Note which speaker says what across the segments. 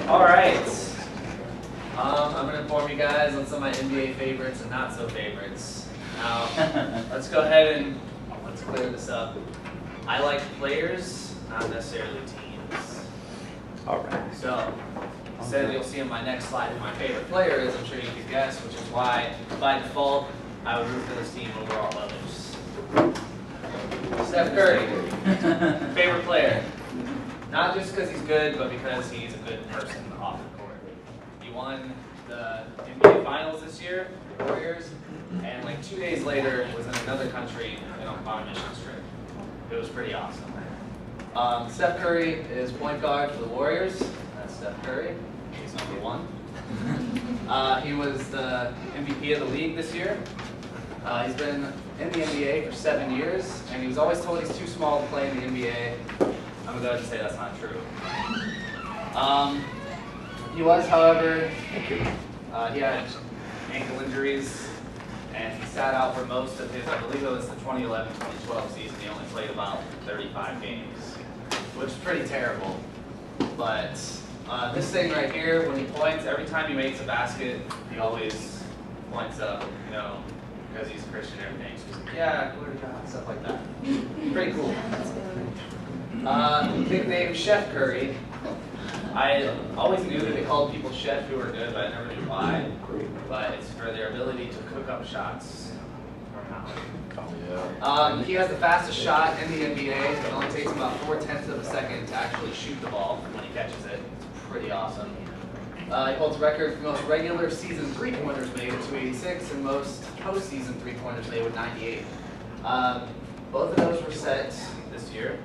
Speaker 1: All right. I'm going to inform you guys on some of my NBA favorites and not so favorites. Now, let's go ahead and let's clear this up. I like players, not necessarily teams.
Speaker 2: All right.
Speaker 1: So, instead you'll see on my next slide who my favorite player is, I'm sure you can guess, which is why, by default, I would root for this team over all others. Steph Curry, favorite player. Not just because he's good, but because he's a good person off the court. He won the NBA Finals this year, the Warriors, and like 2 days later was in another country and on a mission trip. It was pretty awesome. Steph Curry is point guard for the Warriors. That's Steph Curry. He's number one. He was the MVP of the league this year. He's been in the NBA for 7 years, and he was always told he's too small to play in the NBA. I'm going to go ahead and say that's not true. He was, however, he had ankle injuries, and he sat out for most of his, I believe it was the 2011-2012 season. He only played about 35 games, which is pretty terrible. But this thing right here, when he points, every time he makes a basket, he always points up, you know, because he's a Christian and everything. So he's like, yeah, glory to God, stuff like that. Pretty cool. Nickname Chef Curry. I always knew that they called people chef who were good, but I never knew why. But it's for their ability to cook up shots. He has the fastest shot in the NBA. It only takes him about 0.4 of a second to actually shoot the ball when he catches it. It's pretty awesome. He holds the record for most regular season three-pointers made at 286 and most postseason three-pointers made with 98. Both of those were set this year.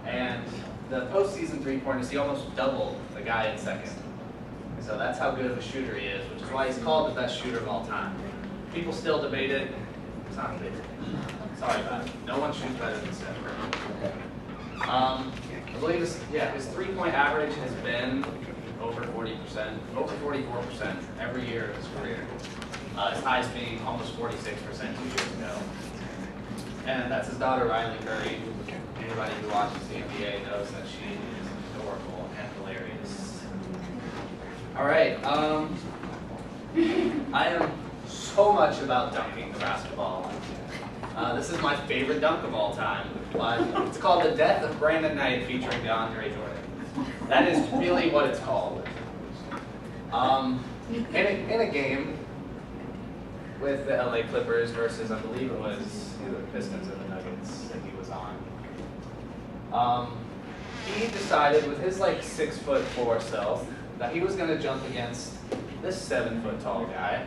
Speaker 1: And the postseason three-pointers, he almost doubled the guy in second. So that's how good of a shooter he is, which is why he's called the best shooter of all time. People still debate it. It's not debated. Sorry about it. No one shoots better than Steph Curry. I believe his three-point average has been over 40%, over 44% every year of his career. His highest being almost 46% 2 years ago. And that's his daughter, Riley Curry. Anybody who watches the NBA knows that she is adorable and hilarious. All right. I am so much about dunking the basketball. This is my favorite dunk of all time. It's called The Death of Brandon Knight featuring DeAndre Jordan. That is really what it's called. In a game with the LA Clippers versus, I believe it was either the Pistons or the Nuggets that he was on, he decided with his like 6'4" self that he was going to jump against this 7-foot tall guy.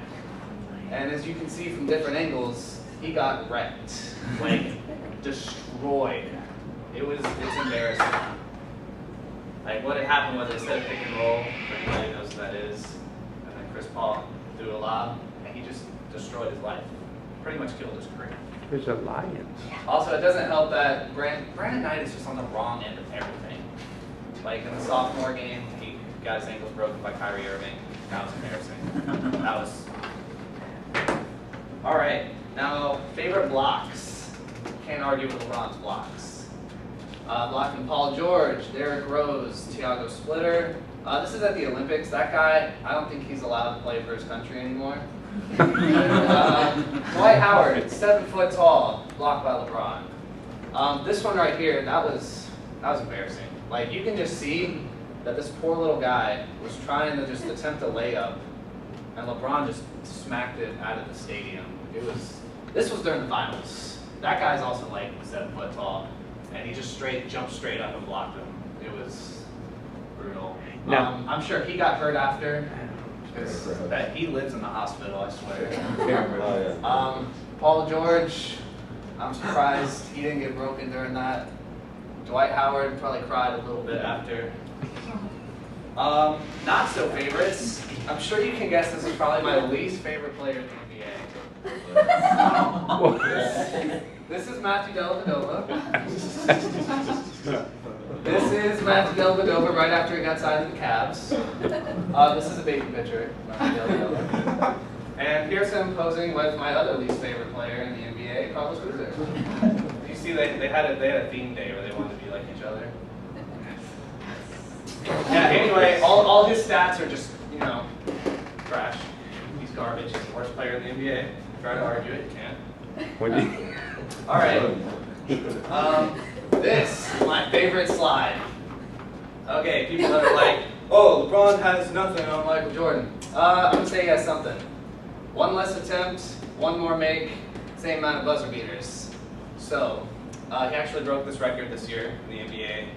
Speaker 1: And as you can see from different angles, he got wrecked, like destroyed. It's embarrassing. Like what had happened was they set a pick and roll, for anybody who knows what that is, and then Chris Paul threw a lob, and he just destroyed his life. Pretty much killed his career.
Speaker 2: There's a lion.
Speaker 1: Also, it doesn't help that Brandon Knight is just on the wrong end of everything. Like in the sophomore game, he got his ankles broken by Kyrie Irving. That was embarrassing. That was. All right, now favorite blocks. Can't argue with LeBron's blocks. Blocking Paul George, Derrick Rose, Thiago Splitter. This is at the Olympics. That guy, I don't think he's allowed to play for his country anymore. Dwight Howard, 7 foot tall, blocked by LeBron. This one right here, that was embarrassing. Like you can just see that this poor little guy was trying to just attempt a layup, and LeBron just smacked it out of the stadium. This was during the finals. That guy's also like 7 foot tall, and he just jumped straight up and blocked him. It was brutal. I'm sure he got hurt after. That he lives in the hospital, I swear. Paul George, I'm surprised he didn't get broken during that. Dwight Howard probably cried a little bit after. Not so favorites. I'm sure you can guess this is probably my least favorite player in the NBA. This is Matthew Dellavedova. This is Matthew Dellavedova right after he got signed to the Cavs. This is a baby picture, Matthew Dellavedova. And here's him posing with my other least favorite player in the NBA, Carlos Boozer. You see, they had a theme day where they wanted to be like each other. Yeah. Anyway, all his stats are just, you know, trash. He's garbage. He's the worst player in the NBA. Try to argue it, you can't.
Speaker 2: When you,
Speaker 1: All right. This is my favorite slide. Okay, people that are like, oh, LeBron has nothing on Michael Jordan. I'm gonna say he has something. One less attempt, one more make, same amount of buzzer beaters. So, he actually broke this record this year in the NBA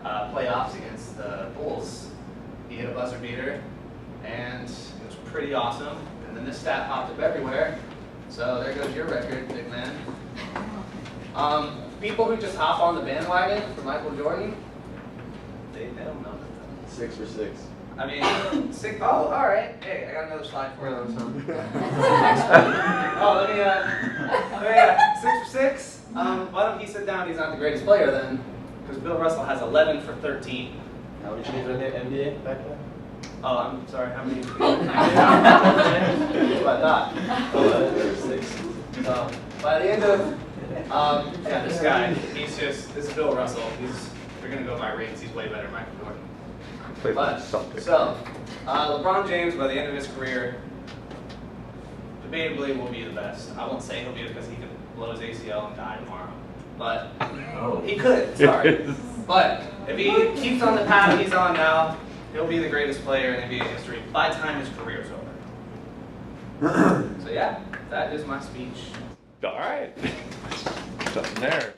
Speaker 1: playoffs against the Bulls. He hit a buzzer beater, and it was pretty awesome. And then this stat popped up everywhere. So there goes your record, big man. People who just hop on the bandwagon for Michael Jordan, they don't know nothing.
Speaker 3: 6 for 6.
Speaker 1: I mean, sick. Oh, all right. Hey, I got another slide for you. Oh, let me. 6 for 6. Why don't he sit down? He's not the greatest player then, because Bill Russell has 11 for 13.
Speaker 3: How many teams were in the NBA back then?
Speaker 1: Oh, I'm sorry. How many? That's what I thought.
Speaker 3: 11 or 6.
Speaker 1: So by the end of, yeah, this guy, this is Bill Russell. They're gonna go by rings. He's way better than Michael Jordan.
Speaker 2: play for
Speaker 1: But,
Speaker 2: the Celtics.
Speaker 1: so, LeBron James, by the end of his career, debatably will be the best. I won't say he'll be because he could blow his ACL and die tomorrow. But he could, sorry. But if he keeps on the path he's on now, he'll be the greatest player in NBA history by the time his career's over. So yeah, that is my speech.
Speaker 2: All right. Something there.